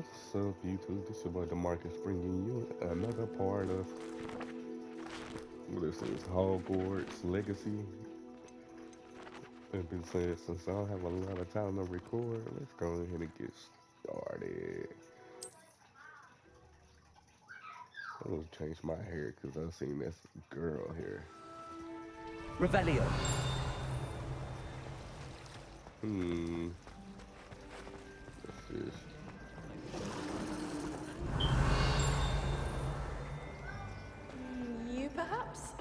What's up, YouTube? This is your boy Demarcus bringing you another part of this is Hogwarts Legacy. I've been saying since I don't have a lot of time to record, let's go ahead and get started. I'm gonna change my hair because I seen this girl here. Revelio. What's this? You perhaps?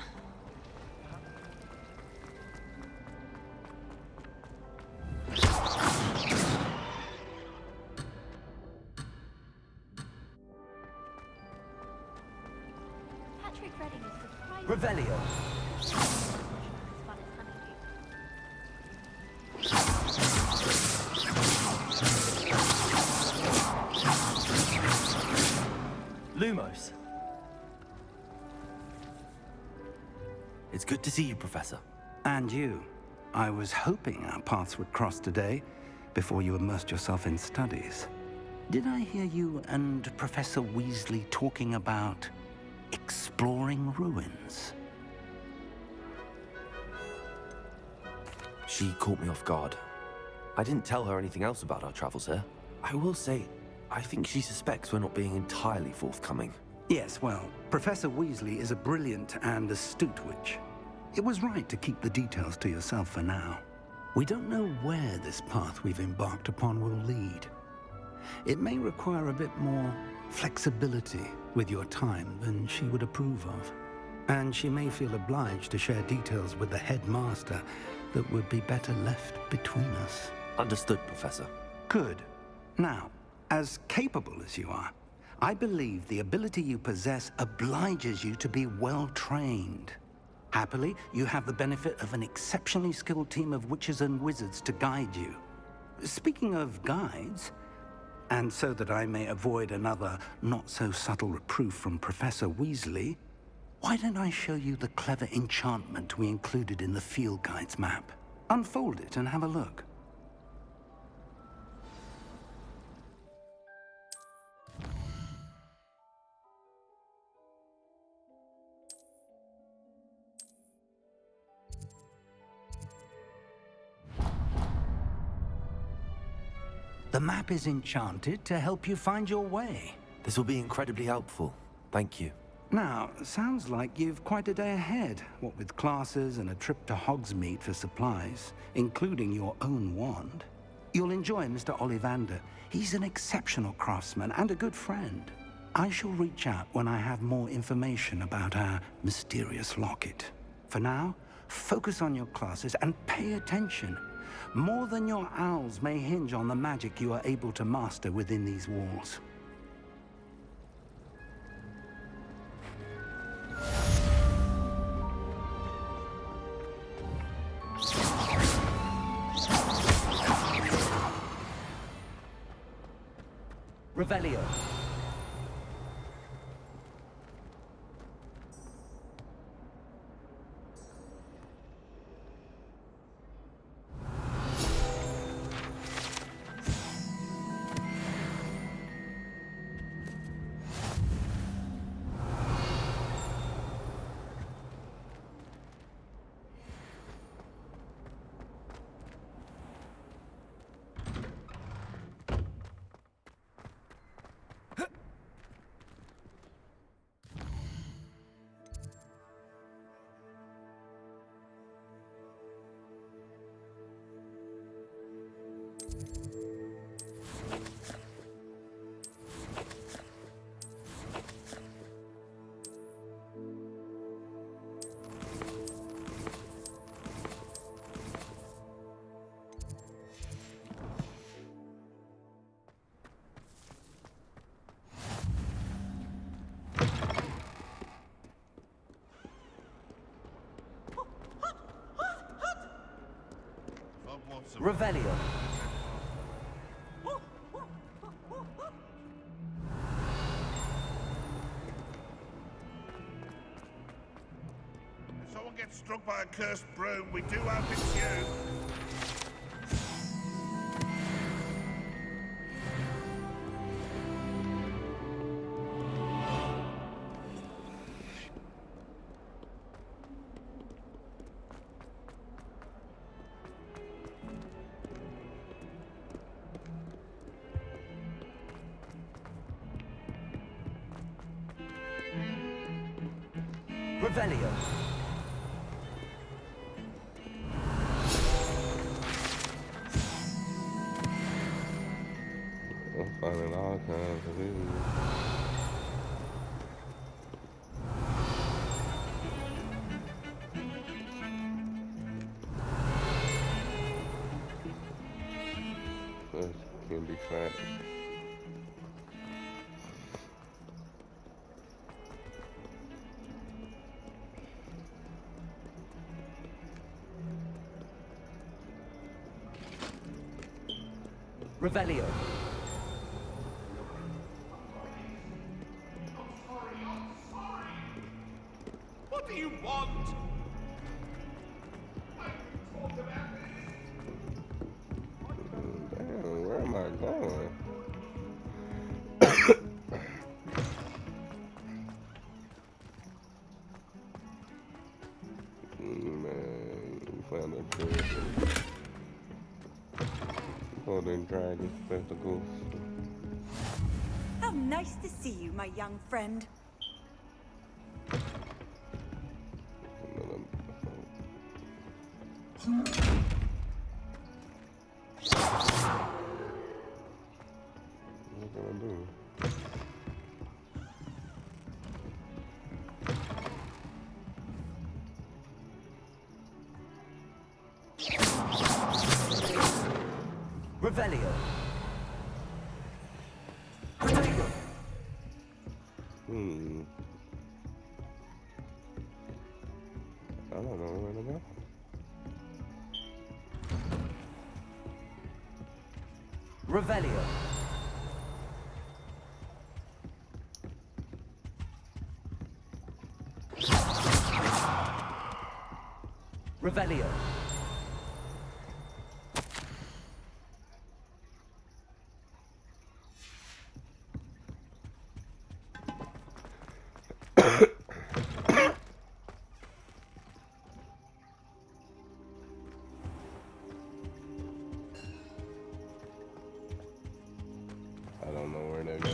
Patrick Redding is surprised. Revelio. As fun as honeydew. Lumos. It's good to see you, Professor. And you. I was hoping our paths would cross today, before you immersed yourself in studies. Did I hear you and Professor Weasley talking about exploring ruins? She caught me off guard. I didn't tell her anything else about our travels here. I will say, I think she suspects we're not being entirely forthcoming. Yes, well, Professor Weasley is a brilliant and astute witch. It was right to keep the details to yourself for now. We don't know where this path we've embarked upon will lead. It may require a bit more flexibility with your time than she would approve of. And she may feel obliged to share details with the headmaster that would be better left between us. Understood, Professor. Good. Now, as capable as you are, I believe the ability you possess obliges you to be well trained. Happily, you have the benefit of an exceptionally skilled team of witches and wizards to guide you. Speaking of guides, and so that I may avoid another not-so-subtle reproof from Professor Weasley, why don't I show you the clever enchantment we included in the field guide's map? Unfold it and have a look. The map is enchanted to help you find your way. This will be incredibly helpful. Thank you. Now, sounds like you've quite a day ahead, what with classes and a trip to Hogsmeade for supplies, including your own wand. You'll enjoy Mr. Ollivander. He's an exceptional craftsman and a good friend. I shall reach out when I have more information about our mysterious locket. For now, focus on your classes and pay attention. More than your owls may hinge on the magic you are able to master within these walls. Revelio. Revelio. If someone gets struck by a cursed broom, we do have it you. Revelio. I'm finding all kinds of these. This can be fat. Revelio. What do you want? Damn, where am I going? Man, we found a treasure. Golden Dragon Spectacles. How nice to see you, my young friend. What can I do? Revelio. Revelio. I don't know where to go. Revelio. Revelio. I don't know where to go.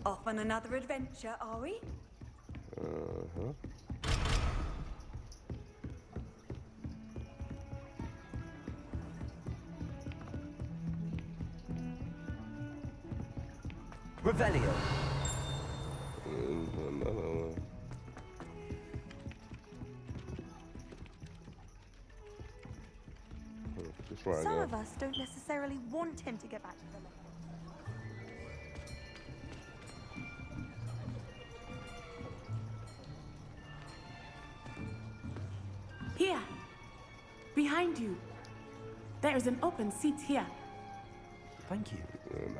Off on another adventure, are we? Uh-huh. Revelio. Another one. Just where I Some go. of us don't necessarily want him to get back to the lake. Here. Behind you. There is an open seat here. Thank you.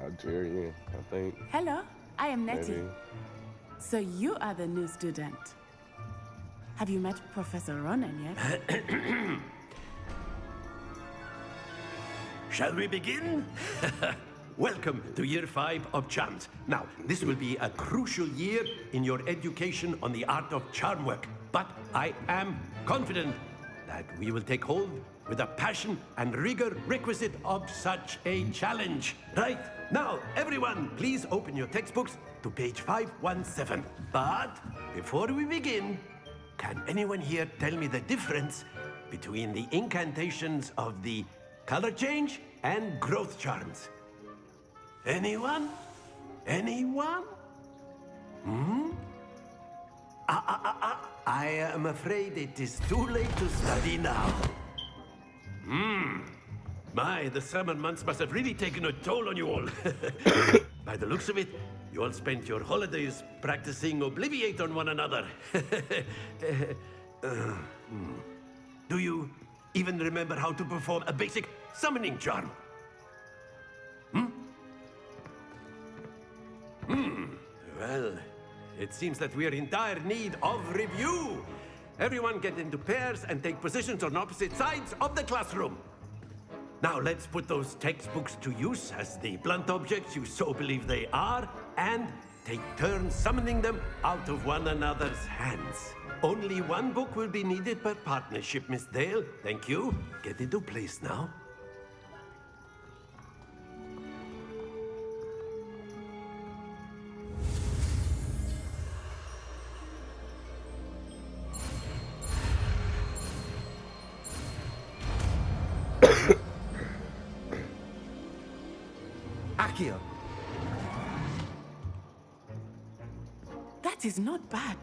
Nigerian, I think. Hello, I am Nettie. Maybe. So you are the new student. Have you met Professor Ronan yet? Shall we begin? Welcome to Year 5 of Charms. Now, this will be a crucial year in your education on the art of charm work. But I am confident that we will take hold with the passion and rigor requisite of such a challenge. Right, now, everyone, please open your textbooks to page 517. But before we begin, can anyone here tell me the difference between the incantations of the color change and growth charms? Anyone? Anyone? I am afraid it is too late to study now. My, the summer months must have really taken a toll on you all. By the looks of it, you all spent your holidays practicing Obliviate on one another. Do you even remember how to perform a basic summoning charm? Well, it seems that we are in dire need of review. Everyone get into pairs and take positions on opposite sides of the classroom. Now let's put those textbooks to use as the blunt objects you so believe they are, and take turns summoning them out of one another's hands. Only one book will be needed per partnership, Miss Dale. Thank you. Get into place now. Accio. That is not bad.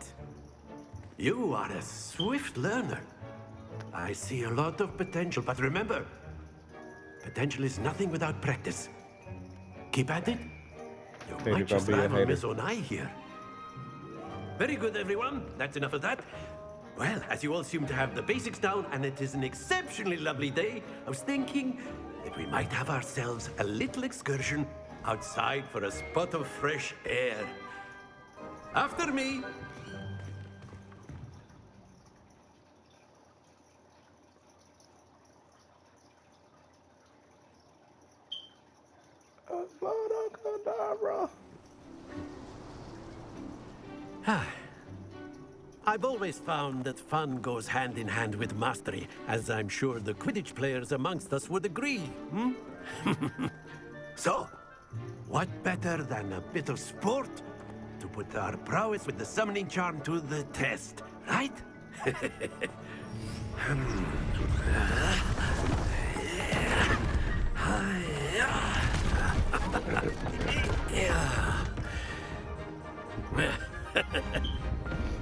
You are a swift learner. I see a lot of potential, but remember, potential is nothing without practice. Keep at it. You Hey, might if I just be a rival hater. Miss Onai here. Very good, everyone. That's enough of that. Well, as you all seem to have the basics down, and it is an exceptionally lovely day, I was thinking that we might have ourselves a little excursion outside for a spot of fresh air. After me. I've always found that fun goes hand in hand with mastery, as I'm sure the Quidditch players amongst us would agree, hmm? So, what better than a bit of sport to put our prowess with the summoning charm to the test, right?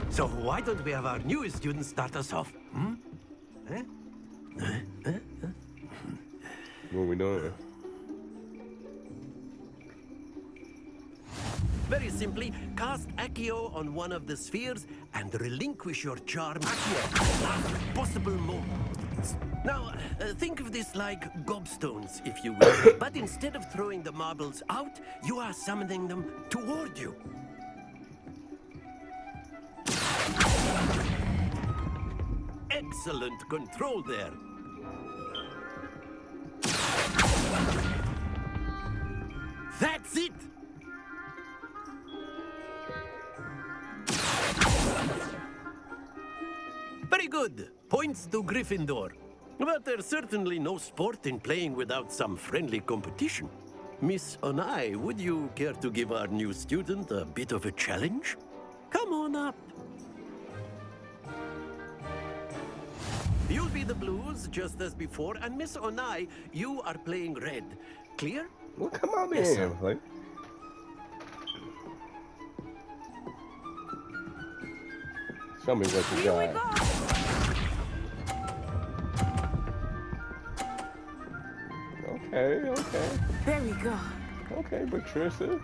So why don't we have our newest student start us off? Hmm? What we doing? Very simply, cast Accio on one of the spheres and relinquish your charm at the last possible moment. Now, think of this like gobstones, if you will. But instead of throwing the marbles out, you are summoning them toward you. Excellent control there. That's it! Very good. Points to Gryffindor. But there's certainly no sport in playing without some friendly competition. Miss Onai, would you care to give our new student a bit of a challenge? Come on up. You'll be the blues, just as before, and Miss Onai, you are playing red. Clear? Well, come on Yes, in. sir. Like, show me what you got. Okay, okay. There we go. Okay, Patricia.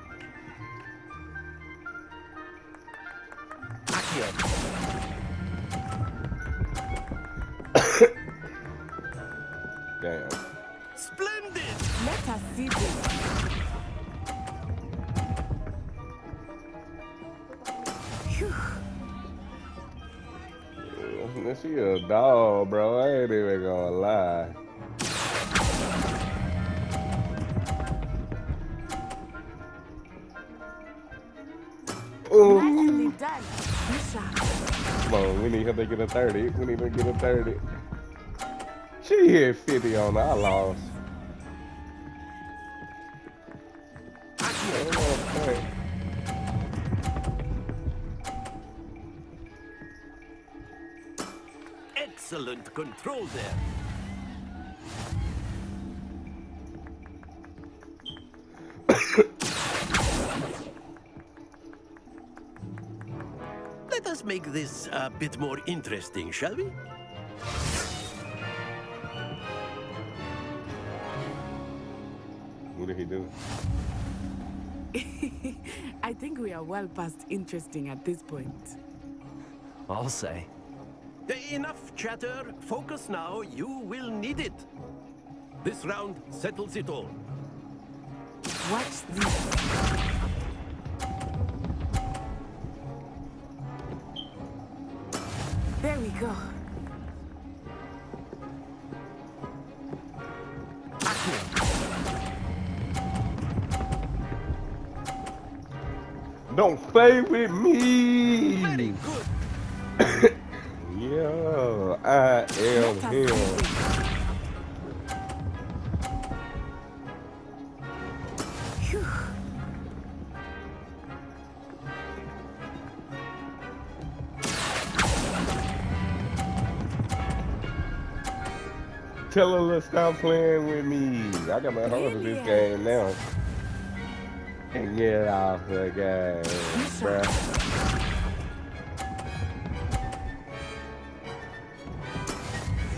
Damn. Splendid! Let us see this. Phew. She a dog, bro. I ain't even gonna lie. Ooh. Nicely done, Misha. Come on, we need her to get a 30. We need her to get a 30. She hit 50 on our loss. Okay. Excellent control there. Let us make this a bit more interesting, shall we? What did he do? I think we are well past interesting at this point. I'll say. Enough chatter. Focus now. You will need it. This round settles it all. Watch this. There we go. Don't play with me. Very good. I am Let us him. begin. Phew. Tell her to stop playing with me. I got my hold of this game Brilliant. now. And get off the game, bruh.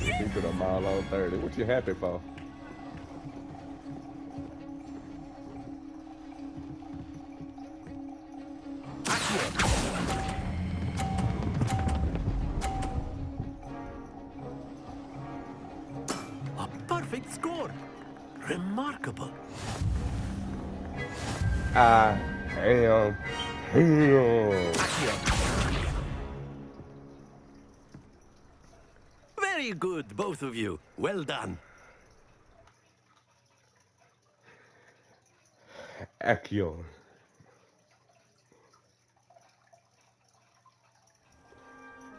He put a mile on 30. What you happy for? A perfect score. Remarkable. I am him. Very good, both of you. Well done. Accio.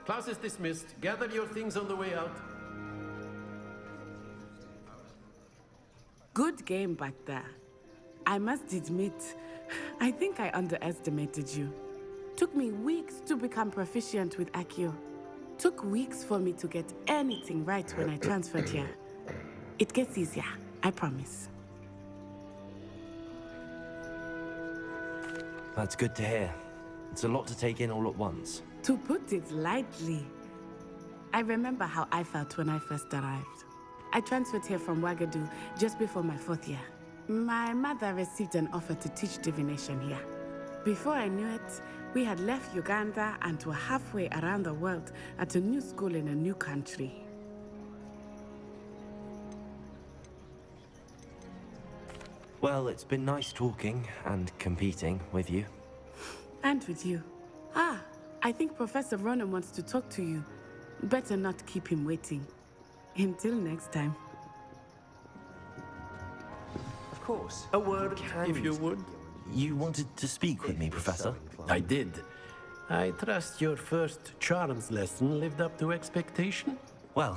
Class is dismissed. Gather your things on the way out. Good game back there. I must admit, I think I underestimated you. Took me weeks to become proficient with Accio. Took weeks for me to get anything right when I transferred here. It gets easier, I promise. That's good to hear. It's a lot to take in all at once. To put it lightly, I remember how I felt when I first arrived. I transferred here from Wagadu just before my 4th year. My mother received an offer to teach divination here. Before I knew it, we had left Uganda and were halfway around the world at a new school in a new country. Well, it's been nice talking and competing with you. And with you. Ah, I think Professor Ronan wants to talk to you. Better not keep him waiting. Until next time. Of course. A word, if you would. You wanted to speak with me, Professor? I did. I trust your first charms lesson lived up to expectation? Well,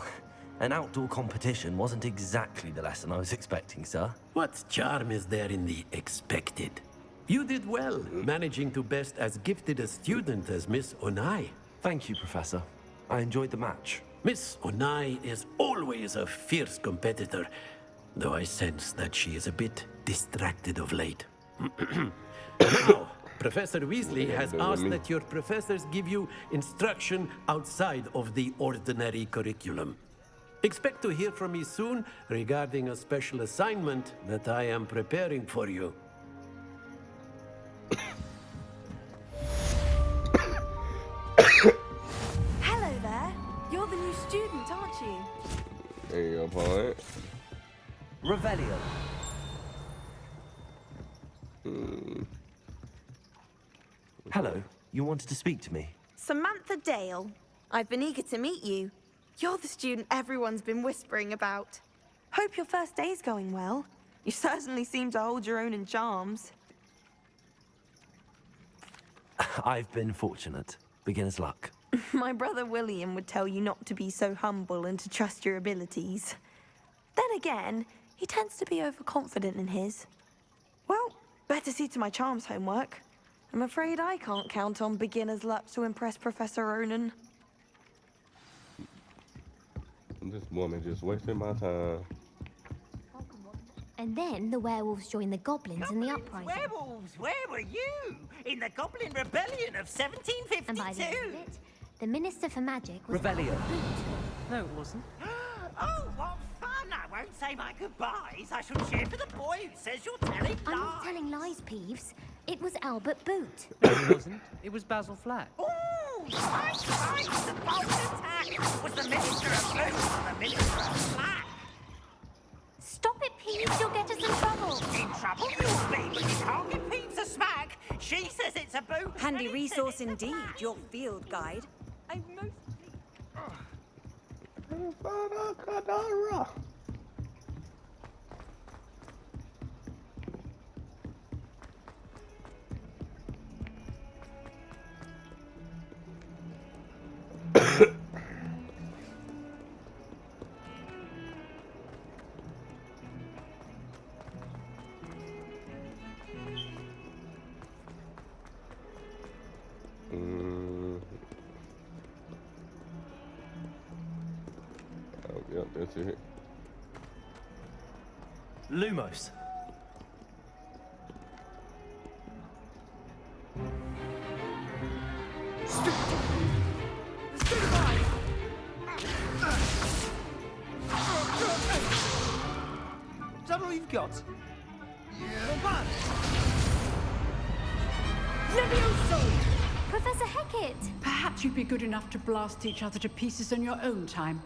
an outdoor competition wasn't exactly the lesson I was expecting, sir. What charm is there in the expected? You did well, managing to best as gifted a student as Miss Onai. Thank you, Professor. I enjoyed the match. Miss Onai is always a fierce competitor, though I sense that she is a bit distracted of late. Now, Professor Weasley has asked that your professors give you instruction outside of the ordinary curriculum. Expect to hear from me soon regarding a special assignment that I am preparing for you. Hello there. You're the new student, aren't you? There you go, point. Revelio. Hello, you wanted to speak to me? Samantha Dale. I've been eager to meet you. You're the student everyone's been whispering about. Hope your first day's going well. You certainly seem to hold your own in charms. I've been fortunate. Beginner's luck. My brother William would tell you not to be so humble and to trust your abilities. Then again, he tends to be overconfident in his. Well, better see to my charms homework. I'm afraid I can't count on beginner's luck to impress Professor Ronan. This woman just wasting my time. And then the werewolves joined the goblins in the uprising. Werewolves, where were you? In the Goblin Rebellion of 1752. And by the end of it, the Minister for Magic was Revelio. Boot. No, it wasn't. Oh, what fun! I won't say my goodbyes. I shall cheer for the boy who says you're telling I'm lies. not telling lies, Peeves. It was Albert Boot. No, it wasn't. It was Basil Flack. Ooh, right. The bold attack was the Minister of Blue or the Minister of Black. Stop it, Peeves. You'll get us in trouble. In trouble you'll be, but you can't give Peeves a smack. She says it's a boot. Handy and he says resource it's a indeed, black. your field guide. I most... Yep, that's it. Lumos. Is that all you've got? Professor Hackett! Perhaps you'd be good enough to blast each other to pieces in your own time.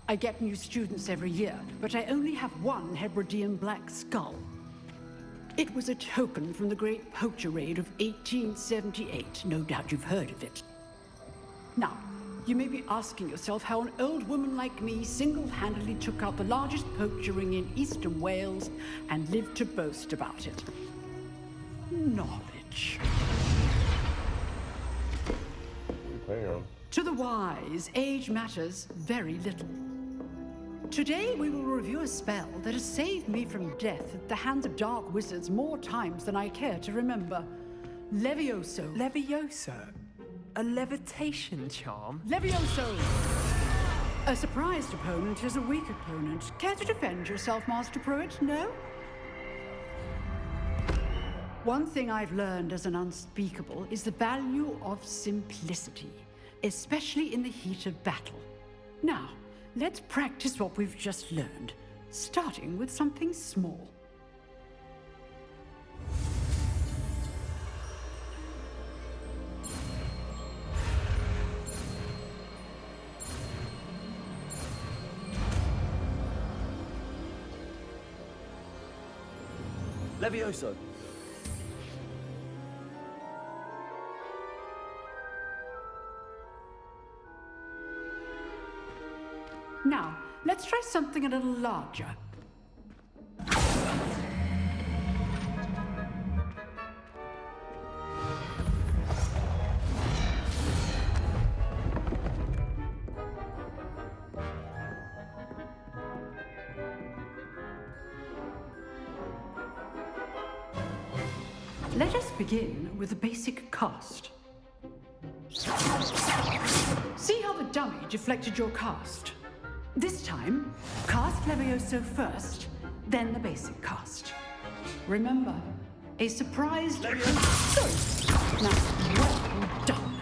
I get new students every year, but I only have one Hebridean black skull. It was a token from the Great Poacher Raid of 1878. No doubt you've heard of it. Now, you may be asking yourself how an old woman like me single-handedly took out the largest poacher ring in eastern Wales and lived to boast about it. Knowledge. Damn. To the wise, age matters very little. Today we will review a spell that has saved me from death at the hands of dark wizards more times than I care to remember. Levioso. Levioso? A levitation charm? Levioso! A surprised opponent is a weak opponent. Care to defend yourself, Master Pruitt? No? One thing I've learned as an unspeakable is the value of simplicity, especially in the heat of battle. Now, let's practice what we've just learned, starting with something small. Levioso. Now, let's try something a little larger. Let us begin with the basic cast. See how the dummy deflected your cast? This time, cast Levioso first, then the basic cast. Remember, a surprise Levioso. Now, well done.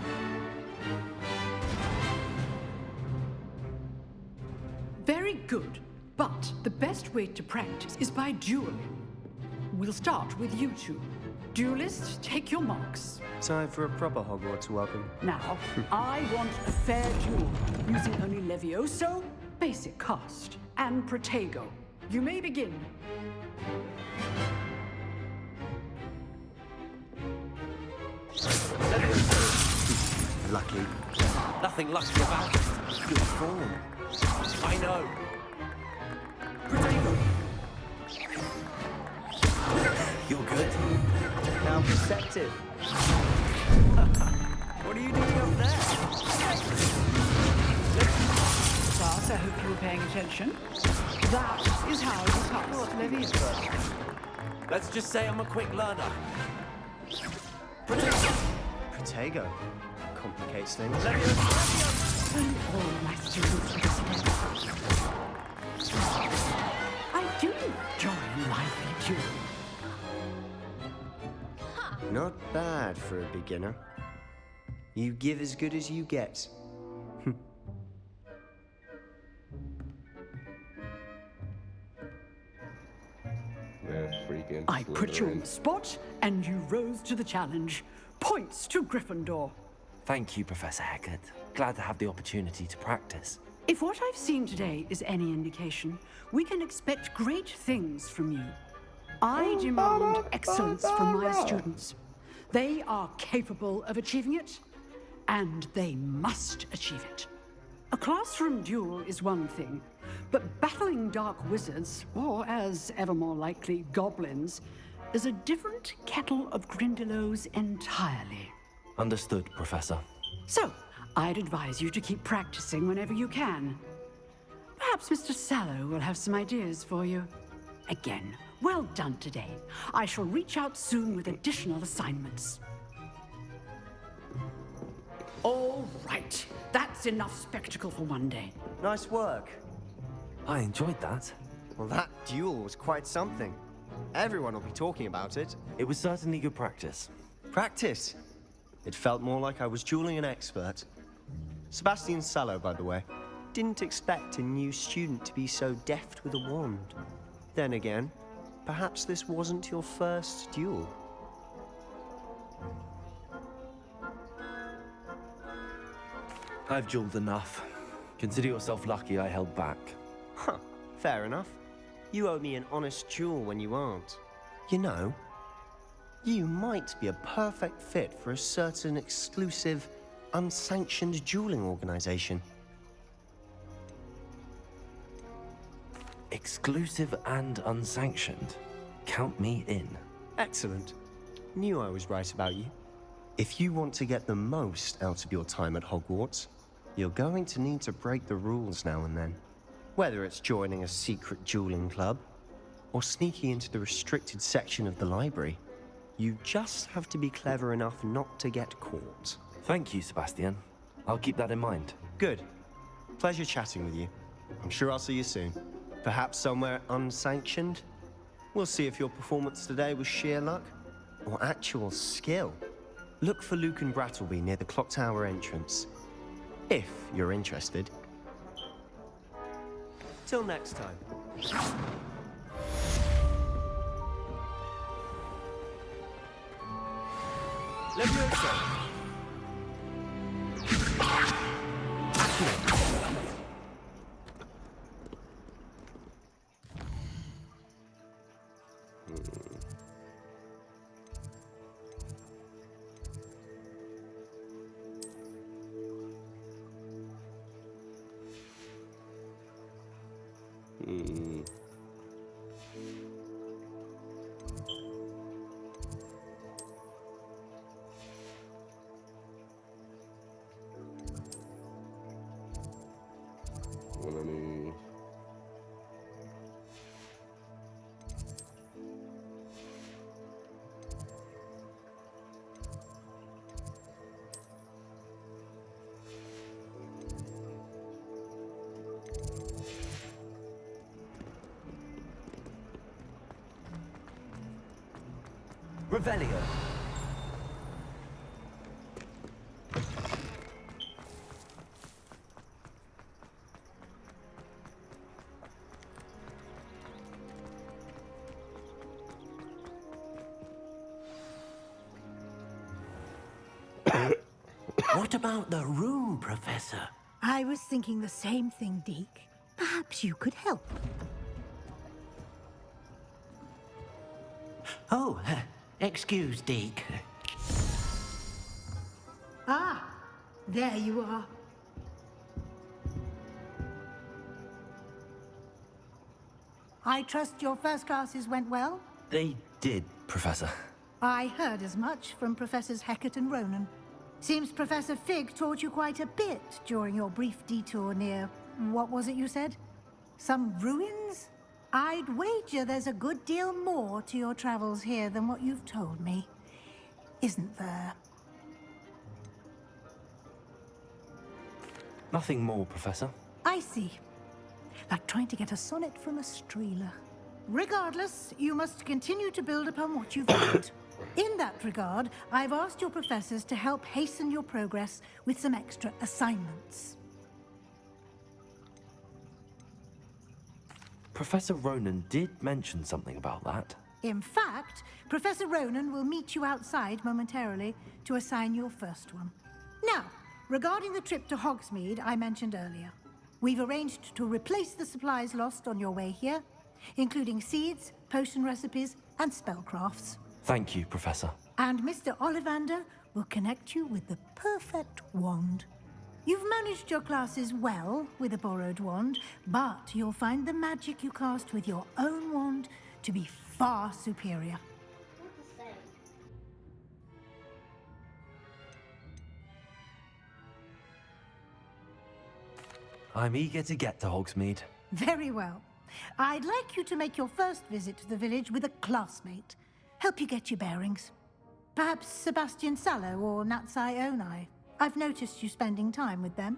Very good, but the best way to practice is by dueling. We'll start with you two. Duelists, take your marks. Time for a proper Hogwarts welcome. Now, I want a fair duel, using only Levioso, basic cast, and Protego. You may begin. Lucky. Nothing lucky about it. Good form. I know. Protego! You're good. Now perceptive. What are you doing up there? Class, I hope you were paying attention. That is how you cast Levioso. Let's just say I'm a quick learner. Protego. Complicates things. And all my students listen. I do enjoy a lively duel. Not bad for a beginner. You give as good as you get. That's freaking I put you on Slytherin. the spot, and you rose to the challenge. Points to Gryffindor. Thank you, Professor Hackett. Glad to have the opportunity to practice. If what I've seen today is any indication, we can expect great things from you. I demand excellence from my students. They are capable of achieving it, and they must achieve it. A classroom duel is one thing, but battling dark wizards, or as ever more likely, goblins, is a different kettle of Grindylows entirely. Understood, Professor. So, I'd advise you to keep practicing whenever you can. Perhaps Mr. Sallow will have some ideas for you. Again, well done today. I shall reach out soon with additional assignments. All right, that's enough spectacle for one day. Nice work. I enjoyed that. Well, that duel was quite something. Everyone will be talking about it. It was certainly good practice. Practice? It felt more like I was dueling an expert. Sebastian Sallow, by the way. Didn't expect a new student to be so deft with a wand. Then again, perhaps this wasn't your first duel. I've dueled enough. Consider yourself lucky I held back. Huh, fair enough. You owe me an honest duel when you aren't. You know, you might be a perfect fit for a certain exclusive, unsanctioned dueling organization. Exclusive and unsanctioned. Count me in. Excellent. Knew I was right about you. If you want to get the most out of your time at Hogwarts, you're going to need to break the rules now and then. Whether it's joining a secret dueling club, or sneaking into the restricted section of the library, you just have to be clever enough not to get caught. Thank you, Sebastian. I'll keep that in mind. Good. Pleasure chatting with you. I'm sure I'll see you soon. Perhaps somewhere unsanctioned? We'll see if your performance today was sheer luck, or actual skill. Look for Luke and Brattleby near the clock tower entrance, if you're interested. Till next time. Leviosa! Revelio. What about the room, Professor? I was thinking the same thing, Deke. Perhaps you could help. Oh, excuse, Deke. Ah, there you are. I trust your first classes went well? They did, Professor. I heard as much from Professors Hecat and Ronan. Seems Professor Fig taught you quite a bit during your brief detour near... what was it you said? Some ruins? I'd wager there's a good deal more to your travels here than what you've told me. Isn't there? Nothing more, Professor. I see. Like trying to get a sonnet from a streeler. Regardless, you must continue to build upon what you've learned. In that regard, I've asked your professors to help hasten your progress with some extra assignments. Professor Ronan did mention something about that. In fact, Professor Ronan will meet you outside momentarily to assign your first one. Now, regarding the trip to Hogsmeade I mentioned earlier, we've arranged to replace the supplies lost on your way here, including seeds, potion recipes, and spellcrafts. Thank you, Professor. And Mr. Ollivander will connect you with the perfect wand. You've managed your classes well with a borrowed wand, but you'll find the magic you cast with your own wand to be far superior. I'm eager to get to Hogsmeade. Very well. I'd like you to make your first visit to the village with a classmate. Help you get your bearings. Perhaps Sebastian Sallow or Natsai Onai. I've noticed you spending time with them.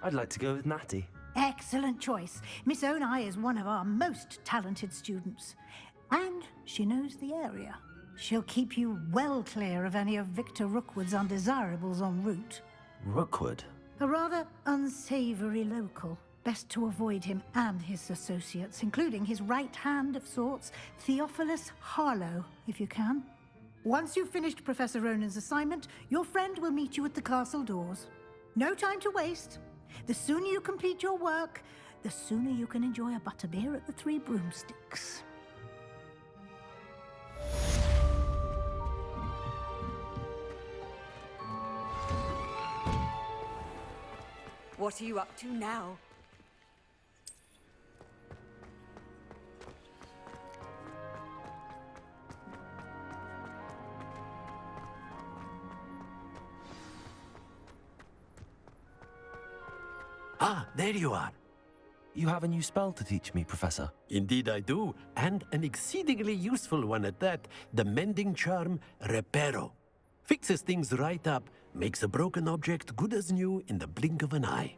I'd like to go with Natty. Excellent choice. Miss Onai is one of our most talented students. And she knows the area. She'll keep you well clear of any of Victor Rookwood's undesirables en route. Rookwood? A rather unsavory local. Best to avoid him and his associates, including his right hand of sorts, Theophilus Harlow, if you can. Once you've finished Professor Ronan's assignment, your friend will meet you at the castle doors. No time to waste. The sooner you complete your work, the sooner you can enjoy a butterbeer at the Three Broomsticks. What are you up to now? Ah, there you are. You have a new spell to teach me, Professor. Indeed I do, and an exceedingly useful one at that. The mending charm, Reparo. Fixes things right up, makes a broken object good as new in the blink of an eye.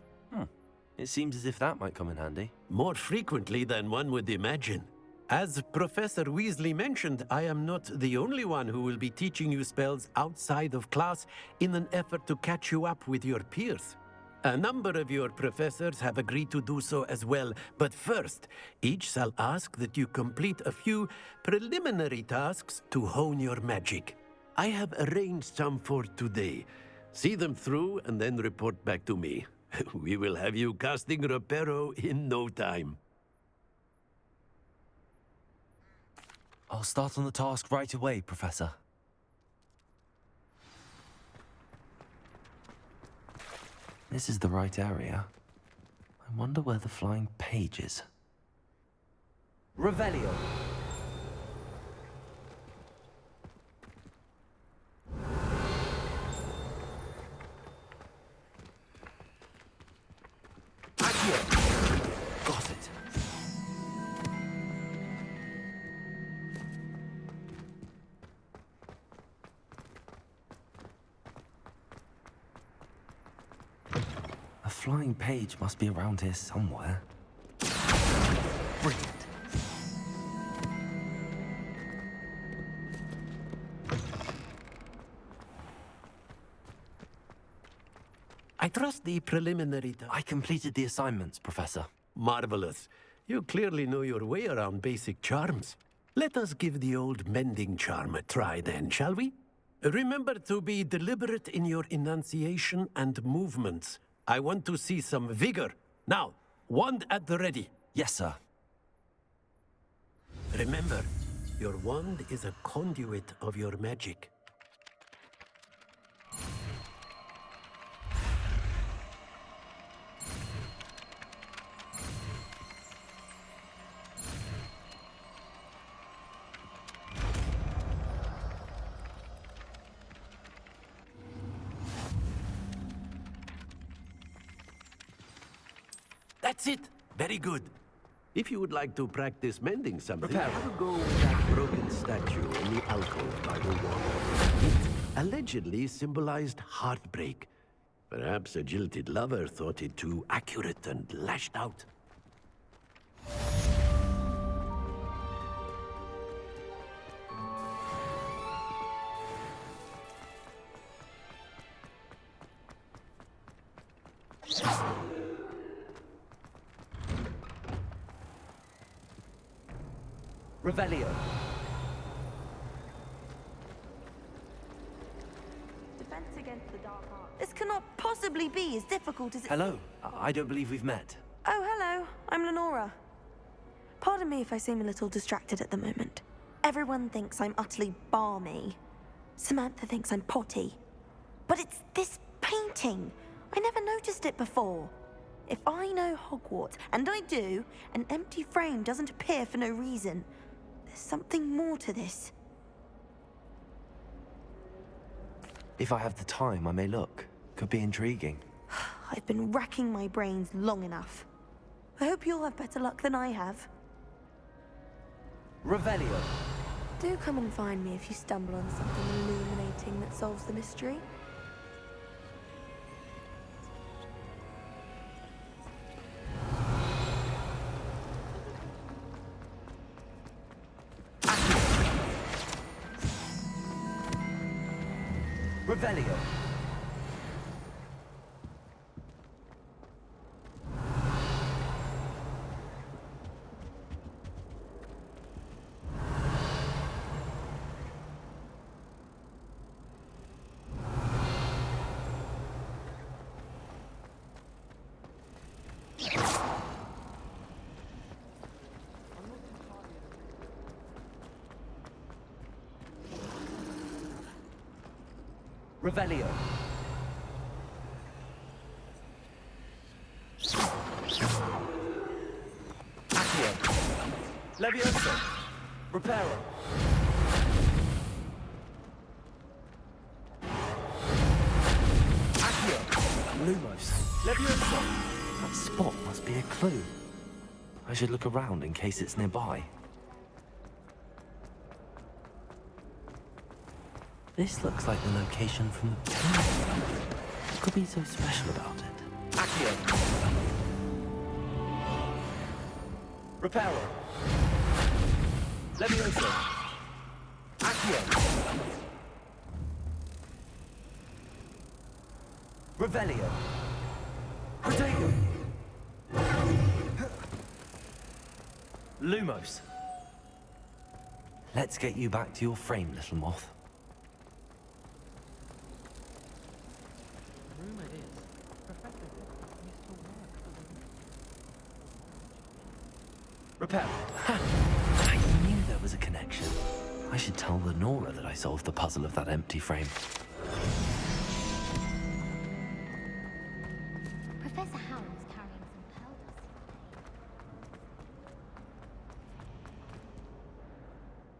It seems as if that might come in handy. More frequently than one would imagine. As Professor Weasley mentioned, I am not the only one who will be teaching you spells outside of class in an effort to catch you up with your peers. A number of your professors have agreed to do so as well, but first, each shall ask that you complete a few preliminary tasks to hone your magic. I have arranged some for today. See them through and then report back to me. We will have you casting Reparo in no time. I'll start on the task right away, Professor. This is the right area. I wonder where the flying page is. Revelio. Got it. A flying page must be around here somewhere. Brilliant. I trust the preliminary... I completed the assignments, Professor. Marvelous. You clearly know your way around basic charms. Let us give the old mending charm a try then, shall we? Remember to be deliberate in your enunciation and movements. I want to see some vigor. Now, wand at the ready. Yes, sir. Remember, your wand is a conduit of your magic. That's it. Very good. If you would like to practice mending something, have a go with that broken statue in the alcove by the wall. It allegedly symbolized heartbreak. Perhaps a jilted lover thought it too accurate and lashed out. Revelio. Defense against the dark arts. This cannot possibly be as difficult as it... Hello. I don't believe we've met. Oh, hello. I'm Lenora. Pardon me if I seem a little distracted at the moment. Everyone thinks I'm utterly balmy. Samantha thinks I'm potty. But it's this painting. I never noticed it before. If I know Hogwarts, and I do, an empty frame doesn't appear for no reason. There's something more to this. If I have the time, I may look. Could be intriguing. I've been racking my brains long enough. I hope you'll have better luck than I have. Revelio. Do come and find me if you stumble on something illuminating that solves the mystery. Revelio. Revelio. Accio. Levioso. Reparo. Accio. Lumos. Levioso. That spot must be a clue. I should look around in case it's nearby. This looks like the location from the painting. What could be so special about it? Accio. Reparo. Levioso. Accio. Revelio. Protego. Lumos. Let's get you back to your frame, little moth. Repair. I knew there was a connection. I should tell Lenora that I solved the puzzle of that empty frame. Professor Howard's carrying some powders.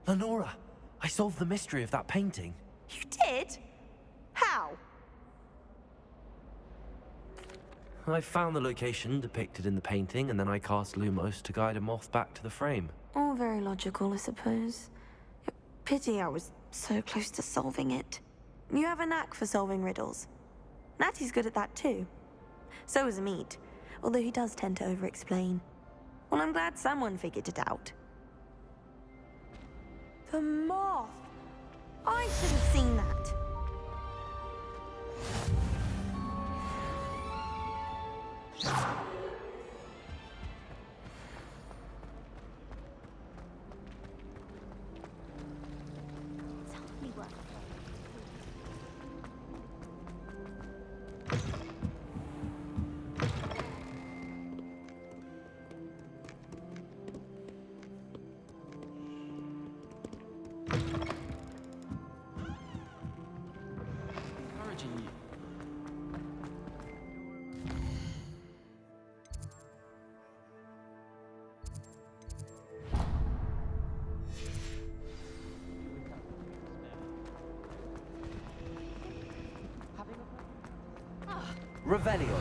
Lenora, I solved the mystery of that painting. You did? How? I found the location depicted in the painting, and then I cast Lumos to guide a moth back to the frame. All very logical, I suppose. Pity I was so close to solving it. You have a knack for solving riddles. Natty's good at that too. So is Amit, although he does tend to over-explain. Well, I'm glad someone figured it out. The moth! I should have seen that. Revelio.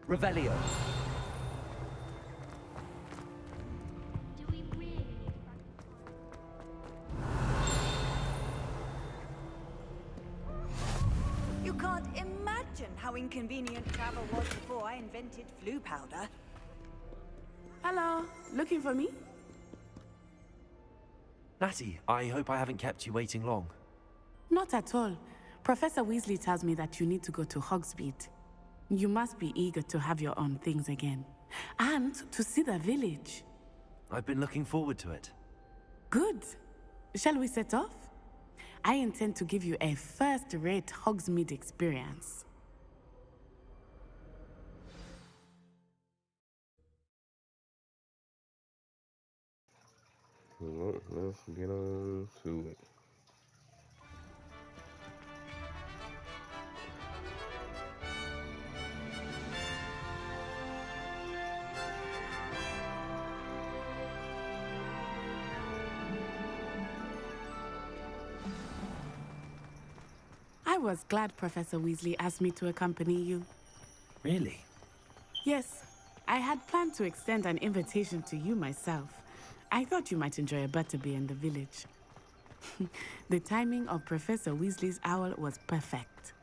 Revelio. You can't imagine how inconvenient travel was before I invented flu powder. Hello, looking for me? Natty, I hope I haven't kept you waiting long. Not at all. Professor Weasley tells me that you need to go to Hogsmeade. You must be eager to have your own things again. And to see the village. I've been looking forward to it. Good. Shall we set off? I intend to give you a first-rate Hogsmeade experience. Let's get on to it. I was glad Professor Weasley asked me to accompany you. Really? Yes, I had planned to extend an invitation to you myself. I thought you might enjoy a butterbeer in the village. The timing of Professor Weasley's owl was perfect.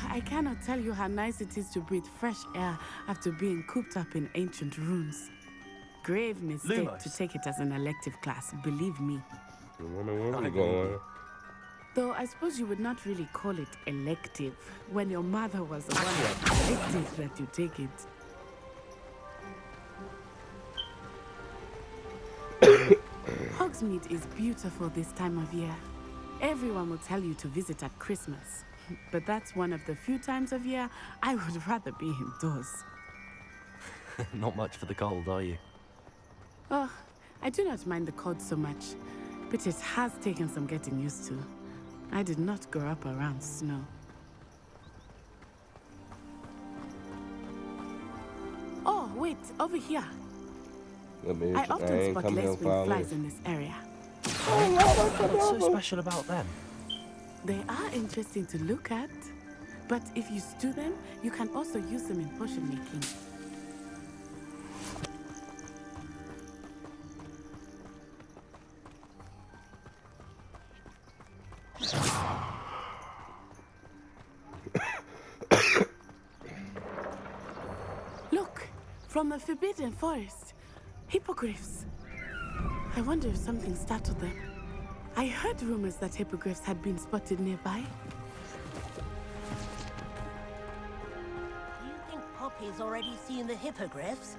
I cannot tell you how nice it is to breathe fresh air after being cooped up in ancient ruins. Grave mistake Lumos. to take it as an elective class, believe me. Where we going? Though I suppose you would not really call it elective when your mother was the one that elected that you take it. Hogsmeade is beautiful this time of year. Everyone will tell you to visit at Christmas. But that's one of the few times of year I would rather be indoors. Not much for the cold, are you? Oh, I do not mind the cold so much, but it has taken some getting used to. I did not grow up around snow. Oh, wait, over here. I often spot lacewing flies in this area. What's so special about them? They are interesting to look at, but if you stew them, you can also use them in potion making. Look, from the Forbidden Forest, hippogriffs. I wonder if something startled them. I heard rumors that hippogriffs had been spotted nearby. Do you think Poppy's already seen the hippogriffs?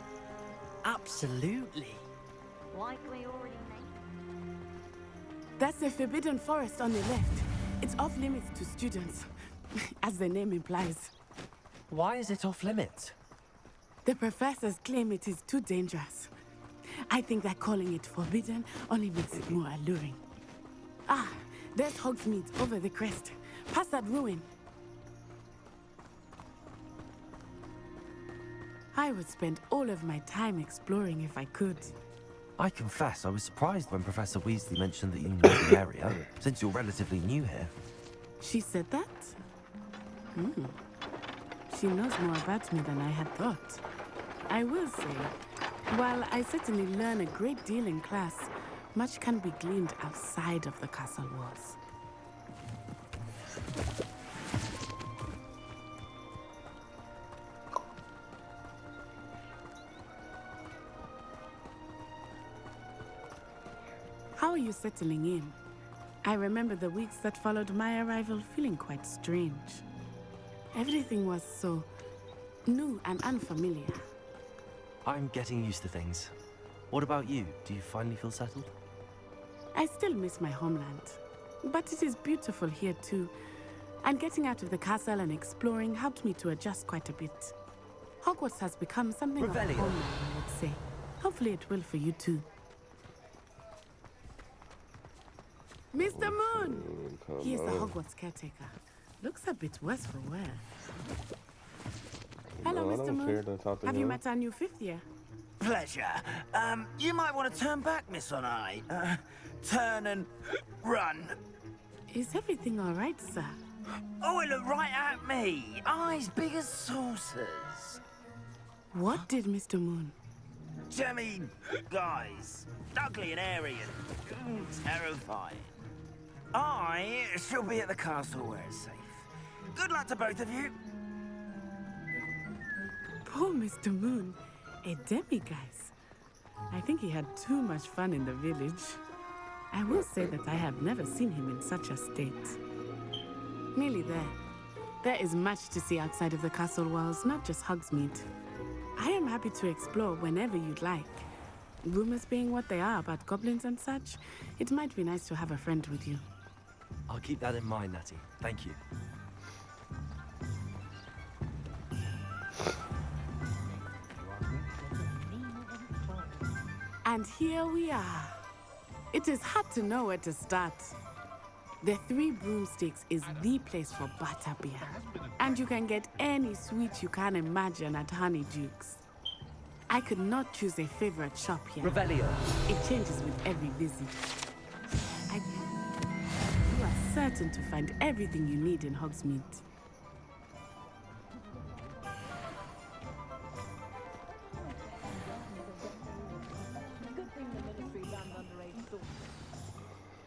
Absolutely. Likely already made. That's the Forbidden Forest on the left. It's off limits to students, as the name implies. Why is it off limits? The professors claim it is too dangerous. I think that calling it forbidden only makes it more alluring. Ah, there's Hogsmeade over the crest. Past that ruin. I would spend all of my time exploring if I could. I confess, I was surprised when Professor Weasley mentioned that you knew the area, since you're relatively new here. She said that? She knows more about me than I had thought. I will say, while I certainly learn a great deal in class, much can be gleaned outside of the castle walls. How are you settling in? I remember the weeks that followed my arrival feeling quite strange. Everything was so new and unfamiliar. I'm getting used to things. What about you? Do you finally feel settled? I still miss my homeland, but it is beautiful here too. And getting out of the castle and exploring helped me to adjust quite a bit. Hogwarts has become something of a Revelio. homeland, I would say. Hopefully it will for you too. Mr. Moon! He is the Hogwarts caretaker. Looks a bit worse for wear. Hello, No, I Mr. don't care Moon. to talk to Have you him. met our new fifth year? Pleasure. You might want to turn back, Miss On Eye. Turn and run. Is everything all right, sir? Oh, it looked right at me. Eyes big as saucers. What did Mr. Moon? Jemmy guys. Ugly and airy and terrifying. I shall be at the castle where it's safe. Good luck to both of you. Poor Mr. Moon. A demiguise. I think he had too much fun in the village. I will say that I have never seen him in such a state. Nearly there. There is much to see outside of the castle walls, not just Hogsmeade. I am happy to explore whenever you'd like. Rumors being what they are about goblins and such, it might be nice to have a friend with you. I'll keep that in mind, Natty. Thank you. And here we are. It is hard to know where to start. The Three Broomsticks is the place for butterbeer. And you can get any sweet you can imagine at Honeyduke's. I could not choose a favorite shop here. Revelio. It changes with every visit. You are certain to find everything you need in Hogsmeade.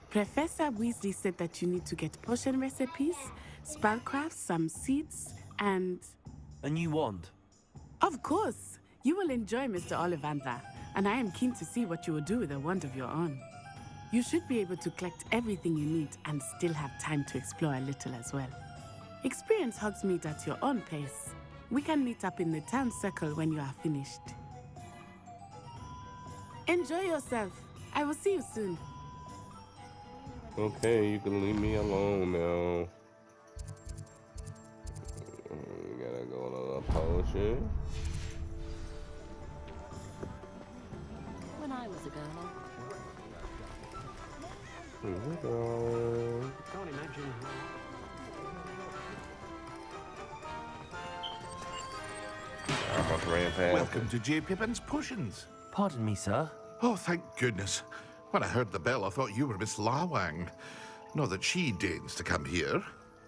Professor Weasley said that you need to get potion recipes, spellcrafts, some seeds, and... A new wand. Of course! You will enjoy Mr. Ollivander, and I am keen to see what you will do with a wand of your own. You should be able to collect everything you need and still have time to explore a little as well. Experience Hogsmeade at your own pace. We can meet up in the town circle when you are finished. Enjoy yourself. I will see you soon. Okay, you can leave me alone now. We gotta go to the potion. When I was a girl. Here we go. Can't imagine I almost ran past. Welcome to J. Pippin's Potions. Pardon me, sir. Oh, thank goodness. When I heard the bell, I thought you were Miss Lawang. Not that she deigns to come here.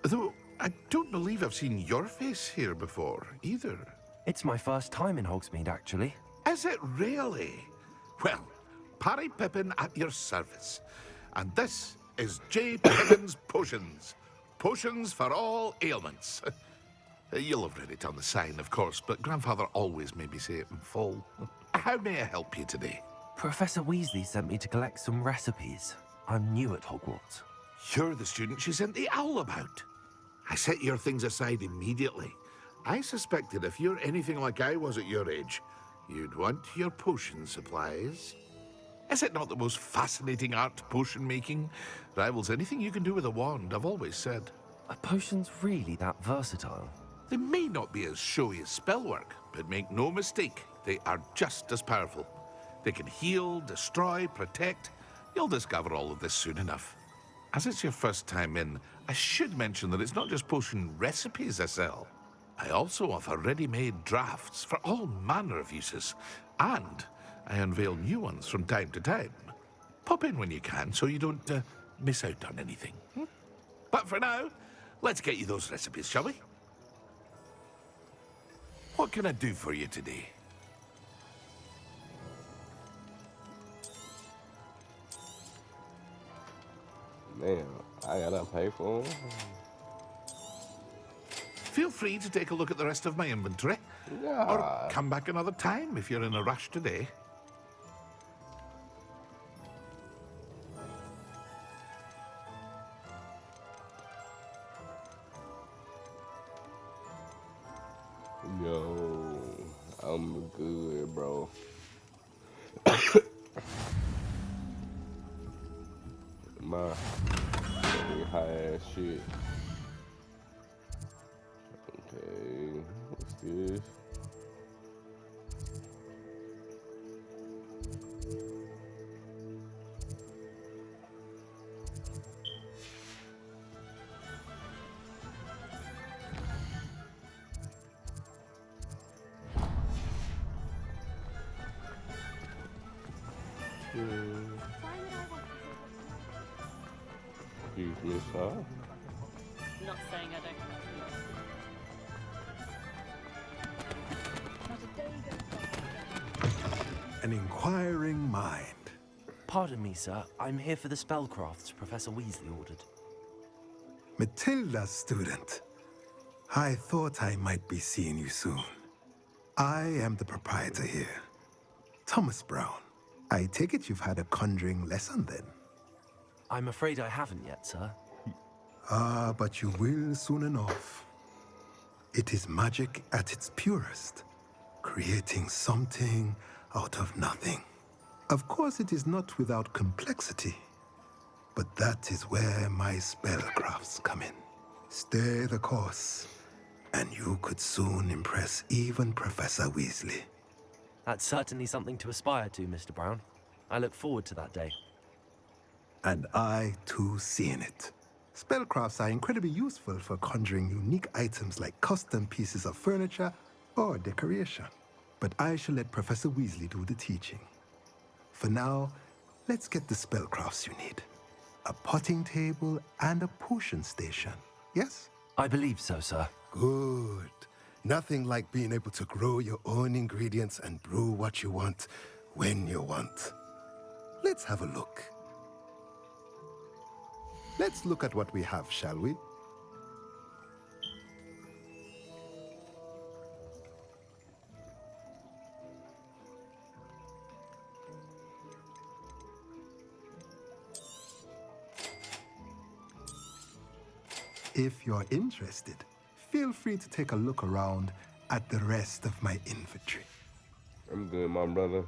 Though, I don't believe I've seen your face here before, either. It's my first time in Hogsmeade, actually. Is it really? Well, Parry Pippin at your service. And this is J. Pippin's Potions. Potions for all ailments. You'll have read it on the sign, of course, but Grandfather always made me say it in full. How may I help you today? Professor Weasley sent me to collect some recipes. I'm new at Hogwarts. You're the student she sent the owl about. I set your things aside immediately. I suspected if you're anything like I was at your age, you'd want your potion supplies. Is it not the most fascinating art, potion making? Rivals anything you can do with a wand, I've always said. Are potions really that versatile? They may not be as showy as spellwork, but make no mistake, they are just as powerful. They can heal, destroy, protect. You'll discover all of this soon enough. As it's your first time in, I should mention that it's not just potion recipes I sell. I also offer ready-made drafts for all manner of uses, and I unveil new ones from time to time. Pop in when you can so you don't miss out on anything. But for now, let's get you those recipes, shall we? What can I do for you today? Man, I gotta pay for them. Feel free to take a look at the rest of my inventory. Yeah. Or come back another time if you're in a rush today. Yo, I'm good, bro. My very high ass shit. Okay, what's this? Excuse me, sir. Not saying I don't have An inquiring mind. Pardon me, sir. I'm here for the spellcrafts Professor Weasley ordered. Matilda's student. I thought I might be seeing you soon. I am the proprietor here, Thomas Brown. I take it you've had a conjuring lesson then? I'm afraid I haven't yet, sir. Ah, but you will soon enough. It is magic at its purest, creating something out of nothing. Of course, it is not without complexity, but that is where my spellcrafts come in. Stay the course, and you could soon impress even Professor Weasley. That's certainly something to aspire to, Mr. Brown. I look forward to that day. And I, too, see in it. Spellcrafts are incredibly useful for conjuring unique items like custom pieces of furniture or decoration. But I shall let Professor Weasley do the teaching. For now, let's get the spellcrafts you need. A potting table and a potion station, yes? I believe so, sir. Good. Nothing like being able to grow your own ingredients and brew what you want when you want. Let's have a look. Let's look at what we have, shall we? If you're interested, feel free to take a look around at the rest of my inventory. I'm good, my brother.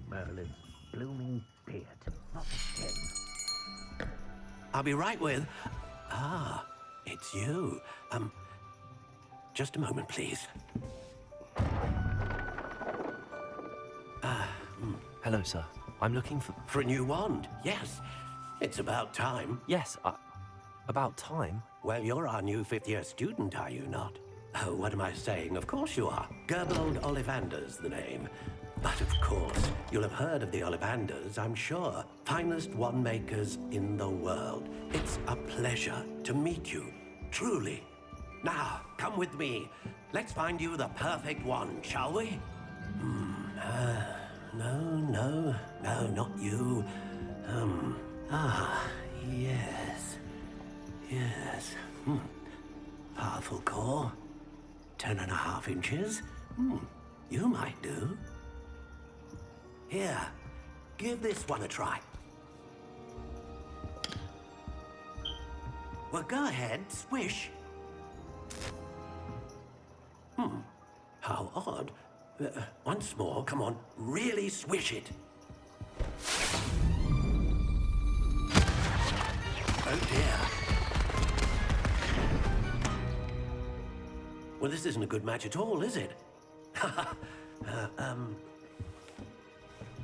Merlin's blooming beard. Not again. I'll be right with... Ah, it's you. Just a moment, please. Hello, sir. I'm looking for... For a new wand, yes. It's about time. Yes, about time? Well, you're our new fifth-year student, are you not? Oh, what am I saying? Of course you are. Gerbold Ollivander's the name. But of course, you'll have heard of the Ollivanders, I'm sure. Finest wand makers in the world. It's a pleasure to meet you, truly. Now, come with me. Let's find you the perfect wand, shall we? No, not you. Yes. Yes. Powerful core. 10.5 inches. You might do. Here, give this one a try. Well, go ahead, swish. How odd. Once more, come on, really swish it. Oh dear. Well, this isn't a good match at all, is it?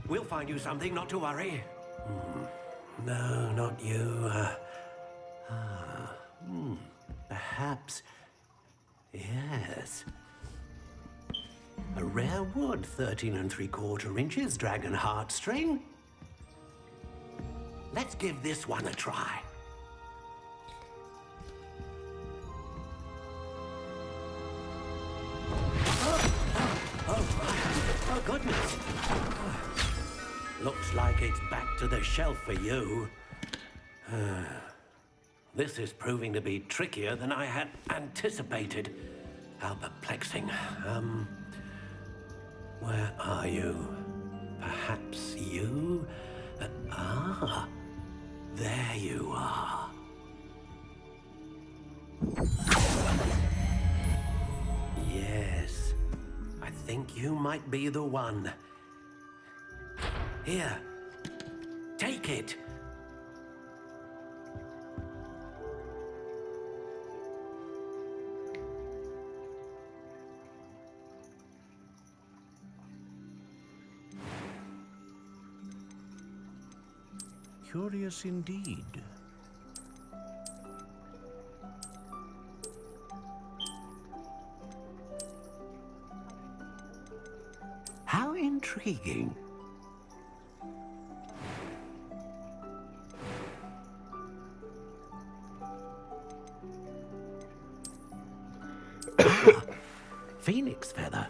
We'll find you something, not to worry. No, not you. Perhaps... Yes. A rare wood, 13 3/4 inches, dragon heartstring. Let's give this one a try. Oh, goodness. Looks like it's back to the shelf for you. This is proving to be trickier than I had anticipated. How perplexing. Where are you? Perhaps you? There you are. Yes, I think you might be the one. Here, take it. Curious indeed. How intriguing. Phoenix feather.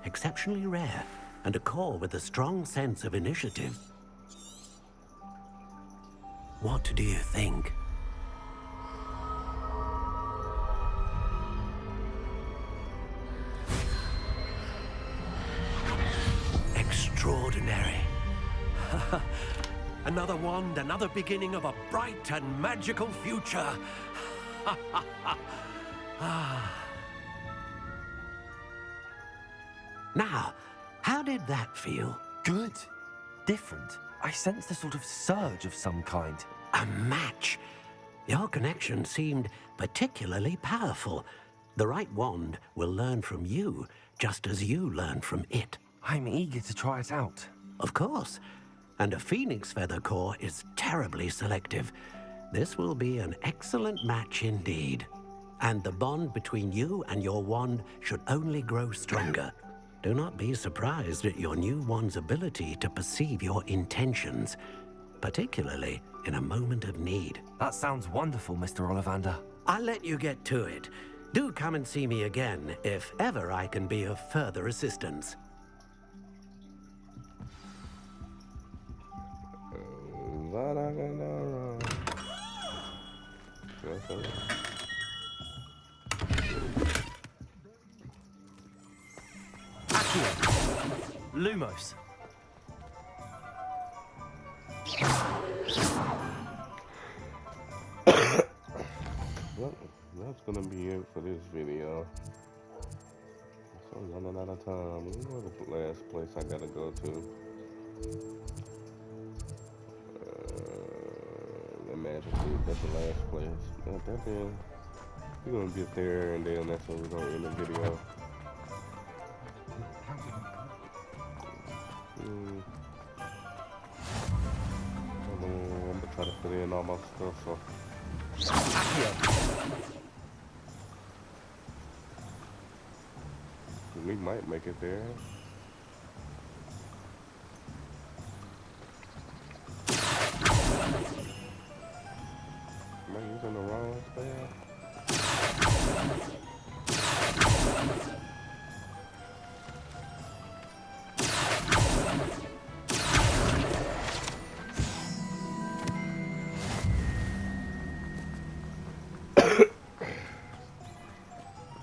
Exceptionally rare, and a core with a strong sense of initiative. What do you think? Extraordinary. Another wand, another beginning of a bright and magical future. Now, how did that feel? Good. Different. I sensed a sort of surge of some kind. A match. Your connection seemed particularly powerful. The right wand will learn from you, just as you learn from it. I'm eager to try it out. Of course. And a phoenix feather core is terribly selective. This will be an excellent match indeed. And the bond between you and your wand should only grow stronger. Do not be surprised at your new wand's ability to perceive your intentions, particularly in a moment of need. That sounds wonderful, Mr. Ollivander. I'll let you get to it. Do come and see me again if ever I can be of further assistance. Lumos. Well, that's gonna be it for this video. So I'm running out of time. Where's the last place I gotta go to? The Magic League, that's the last place. But that then, we're gonna get there and then that's when we're gonna end the video. I'm gonna try to put in all my stuff, so. We might make it there. Am I using the wrong spell?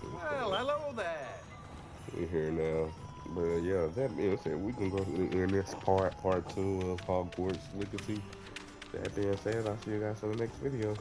Well, hello there. We're here now. But yeah, that being said, we can go in this part 2 of Hogwarts Legacy. That being said, I'll see you guys in the next video.